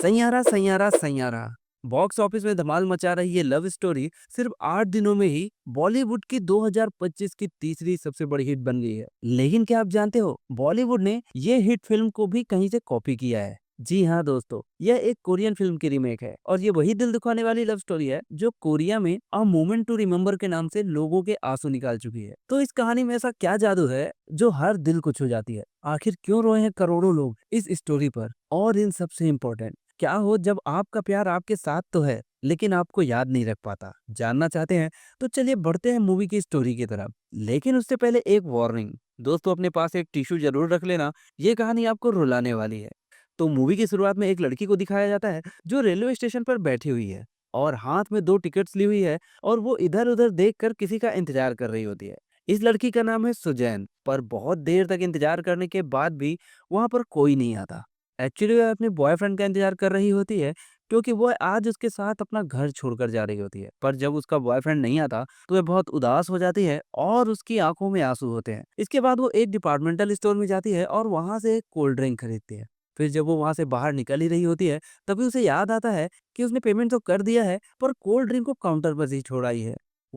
Saiyaara Saiyaara Saiyaara box office में धमाल मचा रही ये लव स्टोरी सिर्फ 8 दिनों में ही बॉलीवुड की 2025 की तीसरी सबसे बड़ी हिट बन गई है। लेकिन क्या आप जानते हो, बॉलीवुड ने ये हिट फिल्म को भी कहीं से कॉपी किया है। जी हाँ दोस्तों, यह एक कोरियन फिल्म की रीमेक है और ये वही दिल दुखाने वाली लव स्टोरी है जो कोरिया में अ मोमेंट टू रिमेम्बर के नाम से लोगों के आंसू निकाल चुकी है। तो इस कहानी में ऐसा क्या जादू है जो हर दिल को छू जाती है? आखिर क्यों रोए हैं करोड़ों लोग इस स्टोरी पर? और इन सबसे इम्पोर्टेंट, क्या हो जब आपका प्यार आपके साथ तो है लेकिन आपको याद नहीं रख पाता? जानना चाहते हैं? तो चलिए बढ़ते हैं मूवी की स्टोरी की तरफ। लेकिन उससे पहले एक वार्निंग, दोस्तों अपने पास एक टिश्यू जरूर रख लेना, ये कहानी आपको रुलाने वाली है। तो मूवी की शुरुआत में एक लड़की को दिखाया जाता है जो रेलवे स्टेशन पर बैठी हुई है और हाथ में दो टिकट्स ली हुई है और वो इधर उधर देखकर किसी का इंतजार कर रही होती है। इस लड़की का नाम है सुजैन, पर बहुत देर तक इंतजार करने के बाद भी वहां पर कोई नहीं आता। एक्चुअली वह अपने बॉयफ्रेंड का इंतजार कर रही होती है क्योंकि वह आज उसके साथ अपना घर छोड़कर जा रही होती है। पर जब उसका बॉयफ्रेंड नहीं आता तो वह बहुत उदास हो जाती है और उसकी आंखों में आंसू होते हैं। इसके बाद वो एक डिपार्टमेंटल स्टोर में जाती है और वहां से एक कोल्ड ड्रिंक खरीदती है। फिर जब वो वहां से बाहर निकल ही रही होती है तभी उसे याद आता है कि उसने पेमेंट तो कर दिया है पर कोल्ड ड्रिंक को काउंटर पर ही छोड़ आई है।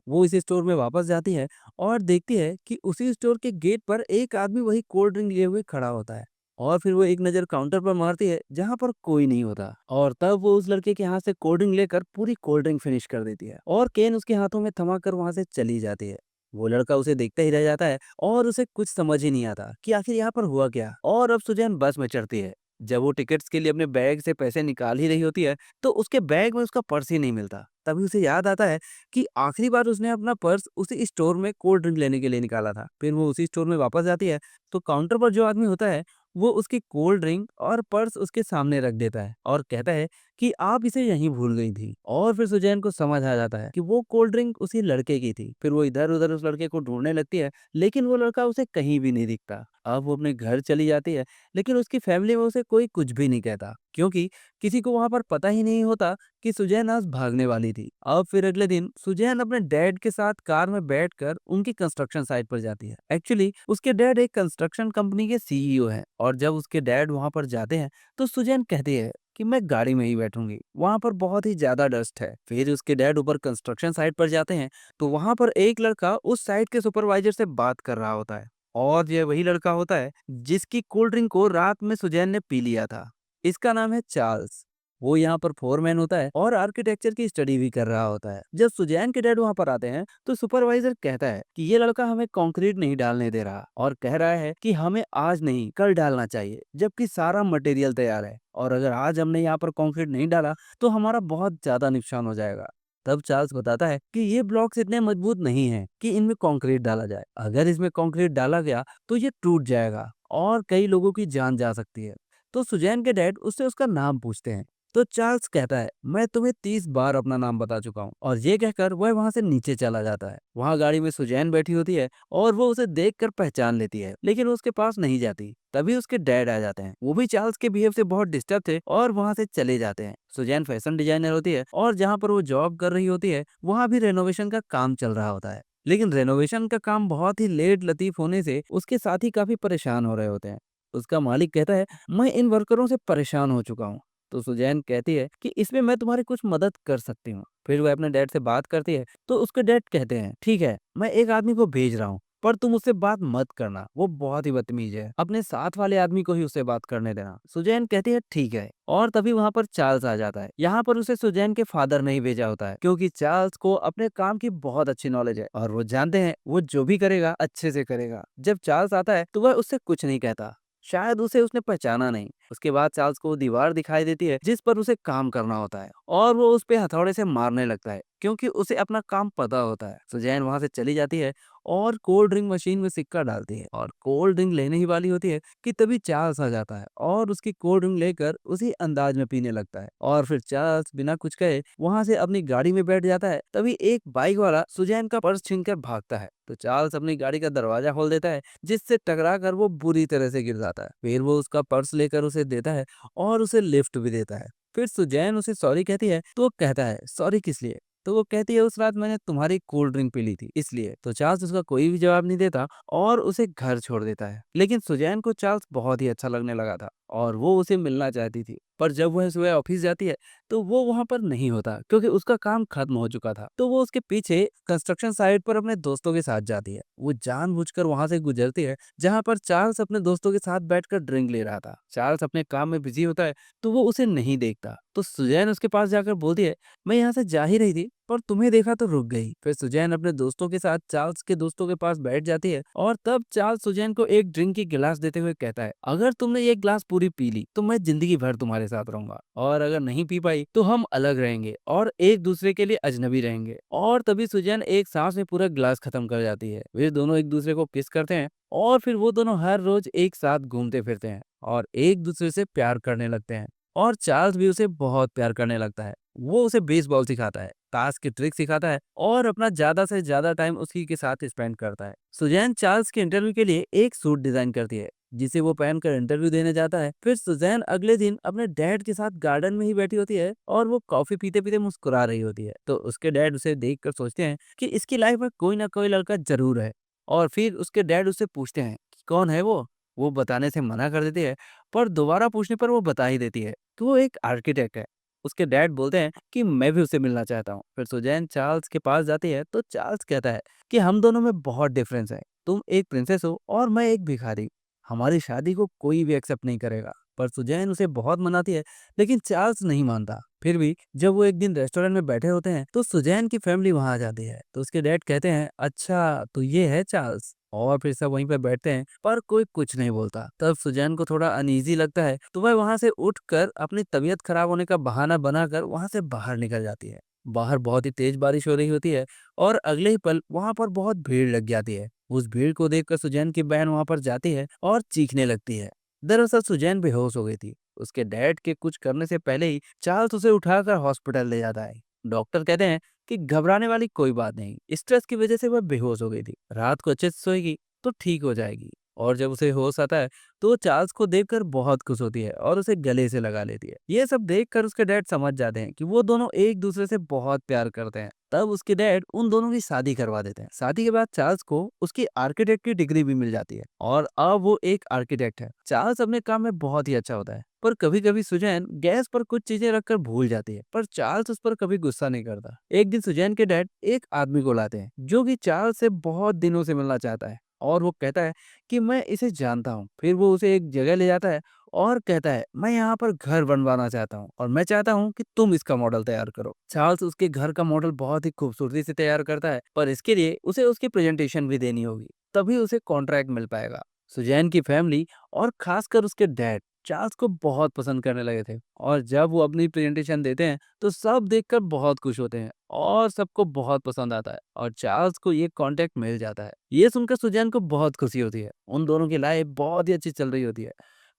वो इस स्टोर में वापस जाती है और देखती है कि उसी स्टोर के गेट पर एक आदमी वही कोल्ड ड्रिंक लिए हुए खड़ा होता है। और फिर वो एक नज़र काउंटर पर मारती है जहाँ पर कोई नहीं होता और तब वो उस लड़के के हाथ से कोल्ड ड्रिंक लेकर पूरी कोल्ड ड्रिंक फिनिश कर देती है और केन उसके हाथों में थमा कर वहां से चली जाती है। वो लड़का उसे देखता ही रह जाता है और उसे कुछ समझ ही नहीं आता कि आखिर यहाँ पर हुआ क्या। और अब सुजैन बस में चढ़ती है। जब वो टिकट्स के लिए अपने बैग से पैसे निकाल ही रही होती है तो उसके बैग में उसका पर्स ही नहीं मिलता। तभी उसे याद आता है कि आखिरी बार उसने अपना पर्स उसी स्टोर में कोल्ड ड्रिंक लेने के लिए निकाला था। फिर वो उसी स्टोर में वापस जाती है तो काउंटर पर जो आदमी होता है वो उसकी कोल्ड ड्रिंक और पर्स उसके सामने रख देता है और कहता है कि आप इसे यहीं भूल गई थी। और फिर सुजैन को समझ आ जाता है कि वो कोल्ड ड्रिंक उसी लड़के की थी। फिर वो इधर उधर उस लड़के को ढूंढने लगती है लेकिन वो लड़का उसे कहीं भी नहीं दिखता। अब वो अपने घर चली जाती है लेकिन उसकी फैमिली में उसे कोई कुछ भी नहीं कहता क्योंकि किसी को वहां पर पता ही नहीं होता कि सुजैन आज भागने वाली थी। अब फिर अगले दिन सुजैन अपने डैड के साथ कार में बैठकर उनकी कंस्ट्रक्शन साइट पर जाती है। एक्चुअली उसके डैड एक कंस्ट्रक्शन कंपनी के सीईओ हैं और जब उसके डैड वहां पर जाते हैं तो सुजैन कहती है कि मैं गाड़ी में ही बैठूंगी, वहां पर बहुत ही ज्यादा डस्ट है। फिर उसके डैड ऊपर कंस्ट्रक्शन साइट पर जाते हैं तो वहां पर एक लड़का उस साइट के सुपरवाइजर से बात कर रहा होता है और यह वही लड़का होता है जिसकी कोल्ड ड्रिंक को रात में सुजैन ने पी लिया था। इसका नाम है चार्ल्स। वो यहाँ पर फोरमैन होता है और आर्किटेक्चर की स्टडी भी कर रहा होता है। जब सुजैन के डैड वहाँ पर आते हैं तो सुपरवाइजर कहता है कि ये लड़का हमें कंक्रीट नहीं डालने दे रहा और कह रहा है कि हमें आज नहीं कल डालना चाहिए, जबकि सारा मटेरियल तैयार है और अगर आज हमने यहाँ पर कंक्रीट नहीं डाला तो हमारा बहुत ज्यादा नुकसान हो जाएगा। तब चार्ल्स बताता है कि ये ब्लॉक्स इतने मजबूत नहीं हैं कि इनमें कंक्रीट डाला जाए। अगर इसमें कंक्रीट डाला गया तो ये टूट जाएगा और कई लोगों की जान जा सकती है। तो सुजैन के डैड उससे उसका नाम पूछते हैं तो चार्ल्स कहता है मैं तुम्हें 30 बार अपना नाम बता चुका हूँ और ये कहकर वह वहां से नीचे चला जाता है। वहां गाड़ी में सुजैन बैठी होती है और वो उसे देखकर पहचान लेती है लेकिन वो उसके पास नहीं जाती। तभी उसके डैड आ जाते हैं, वो भी चार्ल्स के बिहेव से बहुत डिस्टर्ब थे और वहां से चले जाते हैं। सुजैन फैशन डिजाइनर होती है और जहाँ पर वो जॉब कर रही होती है वहां भी रेनोवेशन का काम चल रहा होता है। लेकिन रेनोवेशन का काम बहुत ही लेट लतीफ होने से उसके साथी काफी परेशान हो रहे होते हैं। उसका मालिक कहता है मैं इन वर्करों से परेशान हो चुका हूँ। तो सुजैन कहती है कि इसमें मैं तुम्हारी कुछ मदद कर सकती हूँ। फिर वह अपने डैड से बात करती है तो उसके डैड कहते हैं ठीक है, मैं एक आदमी को भेज रहा हूँ पर तुम उससे बात मत करना, वो बहुत ही बदतमीज है, अपने साथ वाले आदमी को ही उससे बात करने देना। सुजैन कहती है ठीक है। और तभी वहां पर चार्ल्स आ जाता है। यहाँ पर उसे सुजैन के फादर नहीं भेजा होता है क्योंकि चार्ल्स को अपने काम की बहुत अच्छी नॉलेज है और वो जानते हैं वो जो भी करेगा अच्छे से करेगा। जब चार्ल्स आता है तो वह उससे कुछ नहीं कहता, शायद उसे उसने पहचाना नहीं। उसके बाद चार्ल्स को दीवार दिखाई देती है जिस पर उसे काम करना होता है और वो उस पे हथौड़े से मारने लगता है क्योंकि उसे अपना काम पता होता है। सुजैन वहां से चली जाती है और कोल्ड ड्रिंक मशीन में सिक्का डालती है और कोल्ड ड्रिंक लेने ही वाली होती है कि तभी चार्ल्स आ जाता है और उसकी कोल्ड ड्रिंक लेकर उसी अंदाज में पीने लगता है। और फिर चार्ल्स बिना कुछ कहे वहां से अपनी गाड़ी में बैठ जाता है। तभी एक बाइक वाला सुजैन का पर्स छीनकर भागता है तो चार्ल्स अपनी गाड़ी का दरवाजा खोल देता है जिससे टकरा कर वो बुरी तरह से गिर जाता है। फिर वो उसका पर्स लेकर उसे देता है और उसे लिफ्ट भी देता है। फिर सुजैन उसे सॉरी कहती है तो वो कहता है सॉरी किस लिए? तो वो कहती है उस रात मैंने तुम्हारी कोल्ड ड्रिंक पी ली थी इसलिए। तो चार्ल्स उसका कोई भी जवाब नहीं देता और उसे घर छोड़ देता है। लेकिन सुजैन को चार्ल्स बहुत ही अच्छा लगने लगा था और वो उसे मिलना चाहती थी। पर जब वह सुबह ऑफिस जाती है तो वो वहां पर नहीं होता क्योंकि उसका काम खत्म हो चुका था। तो वो उसके पीछे कंस्ट्रक्शन साइट पर अपने दोस्तों के साथ जाती है। वो जानबूझकर वहां से गुजरती है जहां पर चार्ल्स अपने दोस्तों के साथ बैठकर ड्रिंक ले रहा था। चार्ल्स अपने काम में बिजी होता है तो वो उसे नहीं देखता। तो सुजैन उसके पास जाकर बोलती है, मैं यहाँ से जा ही रही थी पर तुम्हें देखा तो रुक गई। फिर सुजैन अपने दोस्तों के साथ चार्ल्स के दोस्तों के पास बैठ जाती है और तब चार्ल्स सुजैन को एक ड्रिंक की गिलास देते हुए कहता है, अगर तुमने ये गिलास पूरी पी ली तो मैं जिंदगी भर तुम्हारे साथ रहूंगा, और अगर नहीं पी पाई तो हम अलग रहेंगे और एक दूसरे के लिए अजनबी रहेंगे। और तभी सुजैन एक सांस में पूरा गिलास खत्म कर जाती है। वे दोनों एक दूसरे को किस करते हैं और फिर वो दोनों हर रोज एक साथ घूमते फिरते हैं और एक दूसरे से प्यार करने लगते हैं। और चार्ल्स भी उसे बहुत प्यार करने लगता है। वो उसे बेसबॉल सिखाता है, ताश की ट्रिक सिखाता है और अपना ज्यादा से ज्यादा टाइम उसी के साथ स्पेंड करता है। सुजैन चार्ल्स के इंटरव्यू के लिए एक सूट डिजाइन करती है जिसे वो पहनकर इंटरव्यू देने जाता है। फिर सुजैन अगले दिन अपने डैड के साथ गार्डन में ही बैठी होती है और वो कॉफी पीते पीते मुस्कुरा रही होती है। तो उसके डैड उसे देखकर सोचते हैं कि इसकी लाइफ में कोई ना कोई लड़का जरूर है। और फिर उसके डैड उससे पूछते हैं कि कौन है वो बताने से मना कर देती है, पर दोबारा पूछने पर वो बता ही देती है कि वो एक आर्किटेक्ट है। उसके डैड बोलते हैं कि मैं भी उससे मिलना चाहता हूँ। फिर सुजैन चार्ल्स के पास जाती है तो चार्ल्स कहता है कि हम दोनों में बहुत डिफरेंस है, तुम एक प्रिंसेस हो और मैं एक भिखारी। हमारी शादी को कोई भी एक्सेप्ट नहीं करेगा। पर सुजैन उसे बहुत मनाती है लेकिन चार्ल्स नहीं मानता। फिर भी जब वो एक दिन रेस्टोरेंट में बैठे होते हैं तो सुजैन की फैमिली वहां आ जाती है। तो उसके डैड कहते हैं, अच्छा तो ये है चार्ल्स। और फिर सब वहीं पे बैठते हैं पर कोई कुछ नहीं बोलता। तब सुजैन को थोड़ा अनईजी लगता है तो वह वहां से उठकर अपनी तबीयत खराब होने का बहाना बनाकर वहां से बाहर निकल जाती है। बाहर बहुत ही तेज बारिश हो रही होती है और अगले ही पल वहां पर बहुत भीड़ लग जाती है। उस भीड़ को देखकर सुजैन की बहन वहां पर जाती है और चीखने लगती है। दरअसल सुजैन बेहोश हो गई थी। उसके डैड के कुछ करने से पहले ही चार्ल्स उसे उठाकर हॉस्पिटल ले जाता है। डॉक्टर कहते हैं कि घबराने वाली कोई बात नहीं, स्ट्रेस की वजह से वह बेहोश हो गई थी, रात को अच्छे से सोएगी तो ठीक हो जाएगी। और जब उसे होश आता है तो वो चार्ल्स को देखकर बहुत खुश होती है और उसे गले से लगा लेती है। ये सब देखकर उसके डैड समझ जाते हैं कि वो दोनों एक दूसरे से बहुत प्यार करते हैं। तब उसके डैड उन दोनों की शादी करवा देते हैं। शादी के बाद चार्ल्स को उसकी आर्किटेक्ट की डिग्री भी मिल जाती है और अब वो एक आर्किटेक्ट है। चार्ल्स अपने काम में बहुत ही अच्छा होता है पर कभी कभी सुजैन गैस पर कुछ चीजें रखकर भूल जाती है, पर चार्ल्स उस पर कभी गुस्सा नहीं करता। एक दिन सुजैन के डैड एक आदमी को लाते हैं जो कि चार्ल्स से बहुत दिनों से मिलना चाहता है और वो कहता है कि मैं इसे जानता हूँ। फिर वो उसे एक जगह ले जाता है और कहता है, मैं यहाँ पर घर बनवाना चाहता हूँ और मैं चाहता हूँ कि तुम इसका मॉडल तैयार करो। चार्ल्स उसके घर का मॉडल बहुत ही खूबसूरती से तैयार करता है पर इसके लिए उसे उसकी प्रेजेंटेशन भी देनी होगी, तभी उसे कॉन्ट्रैक्ट मिल पाएगा। सुजैन की फैमिली और खासकर उसके डैड चार्ल्स को बहुत पसंद करने लगे थे और जब वो अपनी प्रेजेंटेशन देते हैं तो सब देखकर बहुत खुश होते हैं और सबको बहुत पसंद आता है और चार्ल्स को ये कॉन्टेक्ट मिल जाता है। ये सुनकर सुजैन को बहुत खुशी होती है। उन दोनों की लाइफ बहुत ही अच्छी चल रही होती है।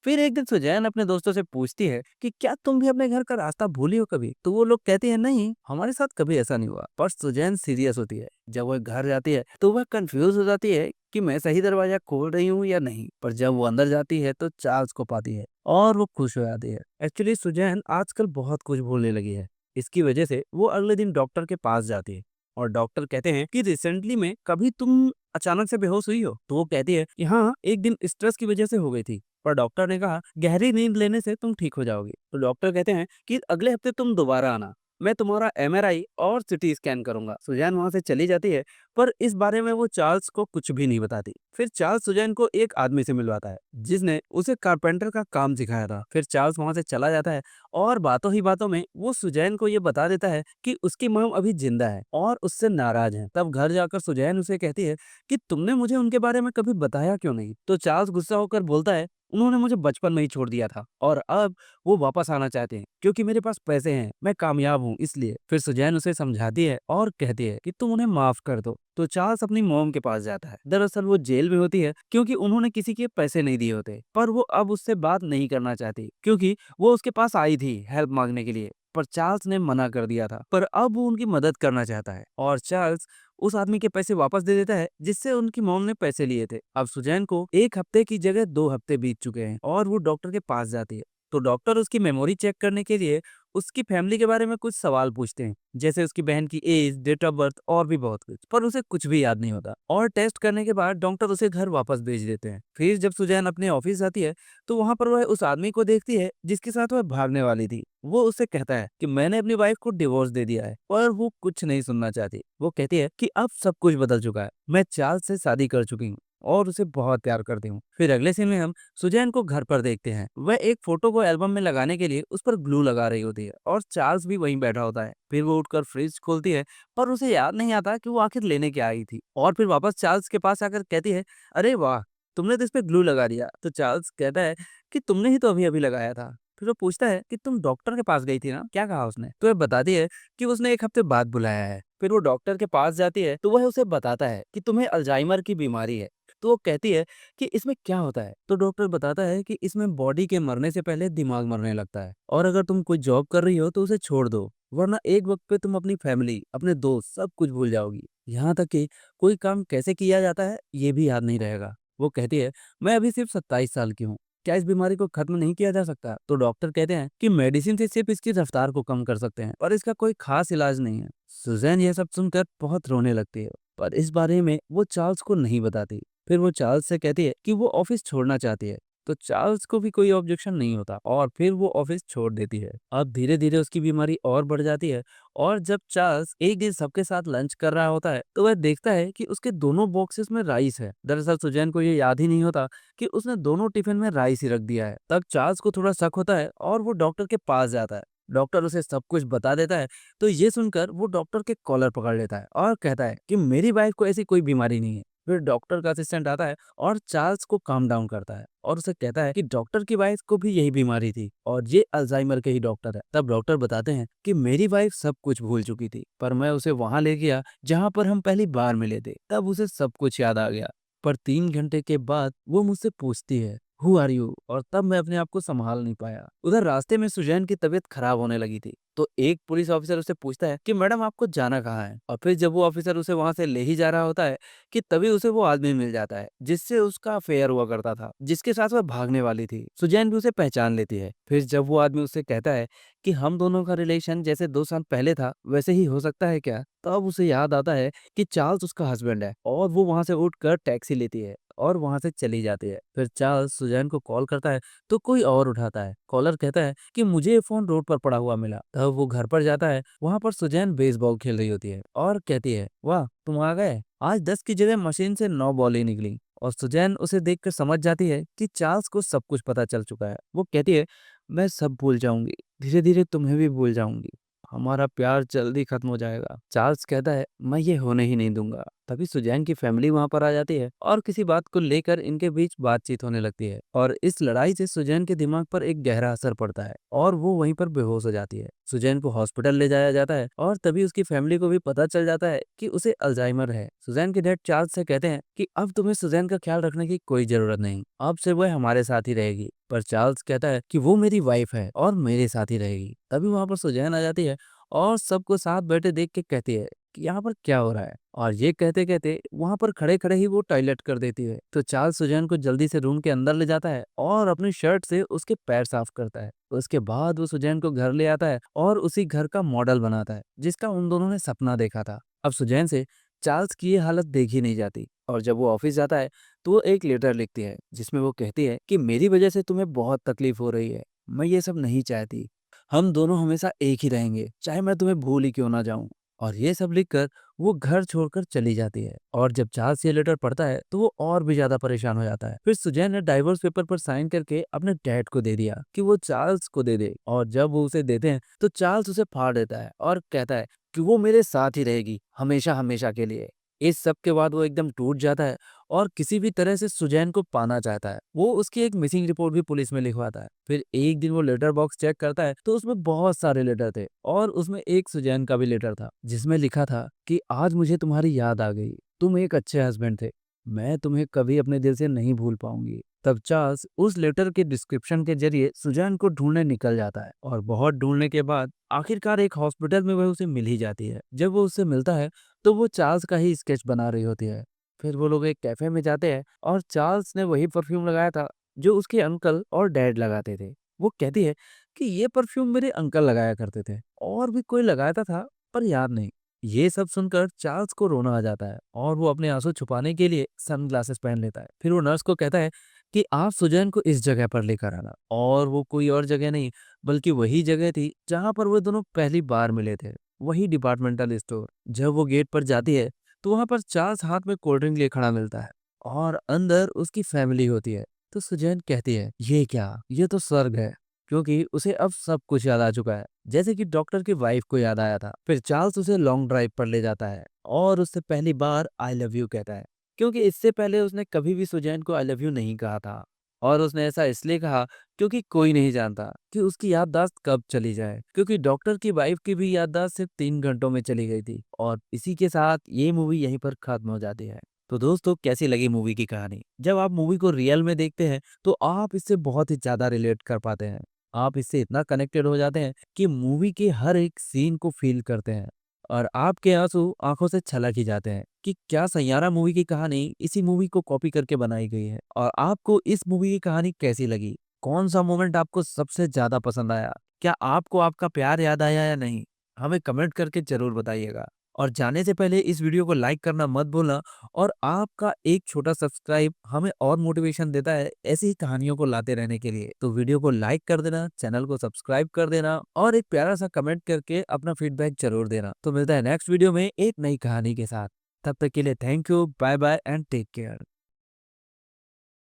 फिर एक दिन सुजैन अपने दोस्तों से पूछती है कि क्या तुम भी अपने घर का रास्ता भूली हो कभी? तो वो लोग कहते हैं, नहीं हमारे साथ कभी ऐसा नहीं हुआ। पर सुजैन सीरियस होती है। जब वह घर जाती है तो वह कंफ्यूज हो जाती है कि मैं सही दरवाजा खोल रही हूँ या नहीं। पर जब वो अंदर जाती है तो चार्ल्स को पाती है और वो खुश हो जाती है। एक्चुअली सुजैन आजकल बहुत कुछ भूलने लगी है। इसकी वजह से वो अगले दिन डॉक्टर के पास जाती है और डॉक्टर कहते हैं कि रिसेंटली में कभी तुम अचानक से बेहोश हुई हो? तो वो कहती है कि हाँ, एक दिन स्ट्रेस की वजह से हो गई थी, पर डॉक्टर ने कहा गहरी नींद लेने से तुम ठीक हो जाओगी। तो डॉक्टर कहते हैं कि अगले हफ्ते तुम दोबारा आना, मैं तुम्हारा एमआरआई और सिटी स्कैन करूंगा। सुजैन वहां से चली जाती है पर इस बारे में वो चार्ल्स को कुछ भी नहीं बताती। फिर चार्ल्स सुजैन को एक आदमी से मिलवाता है जिसने उसे कारपेंटर का काम सिखाया था। फिर चार्ल्स वहां से चला जाता है और बातों ही बातों में वो सुजैन को ये बता देता है कि उसकी मॉम अभी जिंदा है और उससे नाराज है। तब घर जाकर सुजैन उसे कहती है कि तुमने मुझे उनके बारे में कभी बताया क्यों नहीं? तो चार्ल्स गुस्सा होकर बोलता है, उन्होंने मुझे बचपन में ही छोड़ दिया था और अब वो वापस आना चाहते हैं क्योंकि मेरे पास पैसे हैं, मैं कामयाब हूँ इसलिए। फिर सुजैन उसे समझाती है और कहती है कि तुम उन्हें माफ कर दो। तो चार्ल्स अपनी मॉम के पास जाता है। दरअसल वो जेल में होती है क्योंकि उन्होंने किसी के पैसे नहीं दिए होते, पर वो अब उससे बात नहीं करना चाहती क्योंकि वो उसके पास आई थी हेल्प मांगने के लिए, पर चार्ल्स ने मना कर दिया था। पर अब वो उनकी मदद करना चाहता है और चार्ल्स उस आदमी के पैसे वापस दे देता है जिससे उनकी मॉम ने पैसे लिए थे। अब सुजैन को एक हफ्ते की जगह 2 हफ्ते बीत चुके हैं और वो डॉक्टर के पास जाती है। तो डॉक्टर उसकी मेमोरी चेक करने के लिए उसकी फैमिली के बारे में कुछ सवाल पूछते हैं, जैसे उसकी बहन की एज, डेट ऑफ बर्थ और भी बहुत कुछ, पर उसे कुछ भी याद नहीं होता। और टेस्ट करने के बाद डॉक्टर उसे घर वापस भेज देते हैं। फिर जब सुजैन अपने ऑफिस जाती है तो वहां पर वह उस आदमी को देखती है जिसके साथ वह भागने वाली थी। वो उससे कहता है कि मैंने अपनी वाइफ को डिवोर्स दे दिया है, पर वो कुछ नहीं सुनना चाहती। वो कहती है कि अब सब कुछ बदल चुका है, मैं चार्ल्स से शादी कर चुकी हूँ और उसे बहुत प्यार करती हूँ। फिर अगले सीन में हम सुजैन को घर पर देखते हैं। वह एक फोटो को एल्बम में लगाने के लिए उस पर ग्लू लगा रही होती है और चार्ल्स भी वहीं बैठा होता है। फिर वो उठकर फ्रिज खोलती है, पर उसे याद नहीं आता कि वो आखिर लेने क्या आई थी। और फिर वापस चार्ल्स के पास आकर कहती है, अरे वाह, तुमने तो इस पे ग्लू लगा दिया। तो चार्ल्स कहता है कि तुमने ही तो अभी अभी लगाया था। फिर वो पूछता है कि तुम डॉक्टर के पास गई थी ना, क्या कहा उसने? तो वह बताती है कि उसने एक हफ्ते बाद बुलाया है। फिर वो डॉक्टर के पास जाती है तो वह उसे बताता है कि तुम्हें अल्जाइमर की बीमारी है। तो वो कहती है कि इसमें क्या होता है? तो डॉक्टर बताता है कि इसमें बॉडी के मरने से पहले दिमाग मरने लगता है, और अगर तुम कोई जॉब कर रही हो तो उसे छोड़ दो, वरना एक वक्त पे तुम अपनी फैमिली, अपने दोस्त, सब कुछ भूल जाओगी। यहाँ तक कि कोई काम कैसे किया जाता है ये भी याद नहीं रहेगा। वो कहती है, मैं अभी सिर्फ 27 साल की हूँ, क्या इस बीमारी को खत्म नहीं किया जा सकता? तो डॉक्टर कहते हैं कि मेडिसिन से सिर्फ इसकी रफ्तार को कम कर सकते हैं, पर इसका कोई खास इलाज नहीं है। सुजैन यह सब सुनकर बहुत रोने लगती है, पर इस बारे में वो चार्ल्स को नहीं बताती। फिर वो चार्ल्स से कहती है कि वो ऑफिस छोड़ना चाहती है। तो चार्ल्स को भी कोई ऑब्जेक्शन नहीं होता और फिर वो ऑफिस छोड़ देती है। अब धीरे धीरे उसकी बीमारी और बढ़ जाती है, और जब चार्ल्स एक दिन सबके साथ लंच कर रहा होता है तो वह देखता है कि उसके दोनों बॉक्सेस में राइस है। दरअसल सुजैन को ये याद ही नहीं होता कि उसने दोनों टिफिन में राइस ही रख दिया है। तब चार्ल्स को थोड़ा शक होता है और वो डॉक्टर के पास जाता है। डॉक्टर उसे सब कुछ बता देता है। तो ये सुनकर वो डॉक्टर के कॉलर पकड़ लेता है और कहता है कि मेरी वाइफ को ऐसी कोई बीमारी नहीं है। फिर डॉक्टर का असिस्टेंट आता है और चार्ल्स को काम डाउन करता है और उसे कहता है कि डॉक्टर की वाइफ को भी यही बीमारी थी और ये अल्जाइमर के ही डॉक्टर है। तब डॉक्टर बताते हैं कि मेरी वाइफ सब कुछ भूल चुकी थी, पर मैं उसे वहां ले गया जहां पर हम पहली बार मिले थे। तब उसे सब कुछ याद आ गया। पर 3 घंटे के बाद वो मुझसे पूछती है, हु आर यू? और तब मैं अपने आप को संभाल नहीं पाया। उधर रास्ते में सुजैन की तबीयत खराब होने लगी थी, तो एक पुलिस ऑफिसर उसे पूछता है कि मैडम आपको जाना कहाँ है? और फिर जब वो ऑफिसर उसे वहां से ले ही जा रहा होता है कि तभी उसे वो आदमी मिल जाता है जिससे उसका अफेयर हुआ करता था, जिसके साथ वह भागने वाली थी। सुजैन भी उसे पहचान लेती है। फिर जब वो आदमी उससे कहता है कि हम दोनों का रिलेशन जैसे 2 साल पहले था वैसे ही हो सकता है क्या, तब उसे याद आता है कि चार्ल्स उसका हस्बैंड है, और वो वहां से उठकर टैक्सी लेती है और वहां से चली जाती है। फिर चार्ल्स सुजैन को कॉल करता है तो कोई और उठाता है। कॉलर कहता है कि मुझे ये फोन रोड पर पड़ा हुआ मिला। तब वो घर पर जाता है। वहां पर सुजैन बेसबॉल खेल रही होती है और कहती है, वाह तुम आ गए, आज 10 की जगह मशीन से 9 बॉलें निकली। और सुजैन उसे देखकर समझ जाती है कि चार्ल्स को सब कुछ पता चल चुका है। वो कहती है, मैं सब भूल जाऊंगी, धीरे धीरे तुम्हें भी भूल जाऊंगी, हमारा प्यार जल्दी खत्म हो जाएगा। चार्ल्स कहता है, मैं ये होने ही नहीं दूंगा। तभी सुजैन की फैमिली वहां पर आ जाती है और किसी बात को लेकर इनके बीच बातचीत होने लगती है, और इस लड़ाई से सुजैन के दिमाग पर एक गहरा असर पड़ता है और वो वहीं पर बेहोश हो जाती है। सुजैन को हॉस्पिटल ले जाया जाता है और तभी उसकी फैमिली को भी पता चल जाता है कि उसे अल्जाइमर है। सुजैन के डैड चार्ल्स से कहते हैं कि अब तुम्हें सुजैन का ख्याल रखने की कोई जरूरत नहीं, अब से वह हमारे साथ ही रहेगी। पर चार्ल्स कहता है कि वो मेरी वाइफ है और मेरे साथ ही रहेगी। तभी वहां पर सुजैन आ जाती है और सबको साथ बैठे देख के कहती है कि यहाँ पर क्या हो रहा है, और ये कहते कहते वहां पर खड़े खड़े ही वो टॉयलेट कर देती है। तो चार्ल्स सुजैन को जल्दी से रूम के अंदर ले जाता है और अपनी शर्ट से उसके पैर साफ करता है। उसके बाद वो सुजैन को घर ले आता है और उसी घर का मॉडल बनाता है जिसका उन दोनों ने सपना देखा था। अब सुजैन से चार्ल्स की ये हालत देखी नहीं जाती, और जब वो ऑफिस जाता है तो वो एक लेटर लिखती है जिसमें वो कहती है कि मेरी वजह से तुम्हें बहुत तकलीफ हो रही है, मैं ये सब नहीं चाहती, हम दोनों हमेशा एक ही रहेंगे, चाहे मैं तुम्हें भूल ही क्यों ना जाऊं। और ये सब लिखकर वो घर छोड़कर चली जाती है। और जब चार्ल्स ये लेटर पढ़ता है तो वो और भी ज्यादा परेशान हो जाता है। फिर सुजैन ने डाइवोर्स पेपर पर साइन करके अपने डैड को दे दिया कि वो चार्ल्स को दे दे, और जब वो उसे देते हैं तो चार्ल्स उसे फाड़ देता है और कहता है कि वो मेरे साथ ही रहेगी हमेशा हमेशा के लिए। इस सब के बाद वो एकदम टूट जाता है और किसी भी तरह से सुजैन को पाना चाहता है। वो उसकी एक मिसिंग रिपोर्ट भी पुलिस में लिखवाता है। फिर एक दिन वो लेटर बॉक्स चेक करता है तो उसमें बहुत सारे लेटर थे, और उसमें एक सुजैन का भी लेटर था जिसमें लिखा था कि आज मुझे तुम्हारी याद आ गई, तुम एक अच्छे हस्बैंड थे, मैं तुम्हें कभी अपने दिल से नहीं भूल पाऊंगी। तब चार्ल्स उस लेटर के डिस्क्रिप्शन के जरिए सुजैन को ढूंढने निकल जाता है, और बहुत ढूंढने के बाद आखिरकार एक हॉस्पिटल में वह उसे मिल ही जाती है। जब वो उससे मिलता है तो वो चार्ल्स का ही स्केच बना रही होती है। फिर वो लोग एक कैफे में जाते हैं और चार्ल्स ने वही परफ्यूम लगाया था जो उसके अंकल और डैड लगाते थे। वो कहती है कि ये परफ्यूम मेरे अंकल लगाया करते थे और भी कोई लगाता था पर याद नहीं। ये सब सुनकर चार्ल्स को रोना आ जाता है और वो अपने आंसू छुपाने के लिए सनग्लासेस पहन लेता है। फिर वो नर्स को कहता है कि आप सुजैन को इस जगह पर लेकर आना, और वो कोई और जगह नहीं बल्कि वही जगह थी जहां पर वो दोनों पहली बार मिले थे, वही डिपार्टमेंटल स्टोर। जब वो गेट पर जाती है तो वहां पर चार्ल्स हाथ में कोल्ड ड्रिंक लिए खड़ा मिलता है और अंदर उसकी फैमिली होती है। तो सुजैन कहती है, ये क्या, ये तो स्वर्ग है, क्योंकि उसे अब सब कुछ याद आ चुका है, जैसे कि डॉक्टर की वाइफ को याद आया था। फिर चार्ल्स उसे लॉन्ग ड्राइव पर ले जाता है और उससे पहली बार आई लव यू कहता है, क्योंकि इससे पहले उसने कभी भी सुजैन को आई लव यू नहीं कहा था। और उसने ऐसा इसलिए कहा क्योंकि कोई नहीं जानता कि उसकी याददाश्त कब चली जाए, क्योंकि डॉक्टर की वाइफ की भी याददाश्त सिर्फ 3 घंटों में चली गई थी। और इसी के साथ ये मूवी यहीं पर खत्म हो जाती है। तो दोस्तों, कैसी लगी मूवी की कहानी? जब आप मूवी को रियल में देखते हैं तो आप इससे बहुत ही ज्यादा रिलेट कर पाते हैं। आप इससे इतना कनेक्टेड हो जाते हैं कि मूवी के हर एक सीन को फील करते हैं और आपके आंसू आंखों से छलक ही जाते हैं कि क्या सैयारा मूवी की कहानी इसी मूवी को कॉपी करके बनाई गई है। और आपको इस मूवी की कहानी कैसी लगी? कौन सा मोमेंट आपको सबसे ज्यादा पसंद आया? क्या आपको आपका प्यार याद आया या नहीं? हमें कमेंट करके जरूर बताइएगा। और जाने से पहले इस वीडियो को लाइक करना मत भूलना, और आपका एक छोटा सब्सक्राइब हमें और मोटिवेशन देता है ऐसी ही कहानियों को लाते रहने के लिए। तो वीडियो को लाइक कर देना, चैनल को सब्सक्राइब कर देना और एक प्यारा सा कमेंट करके अपना फीडबैक जरूर देना। तो मिलता है नेक्स्ट वीडियो में एक नई कहानी के साथ। तब तक के लिए thank you, bye bye and take care.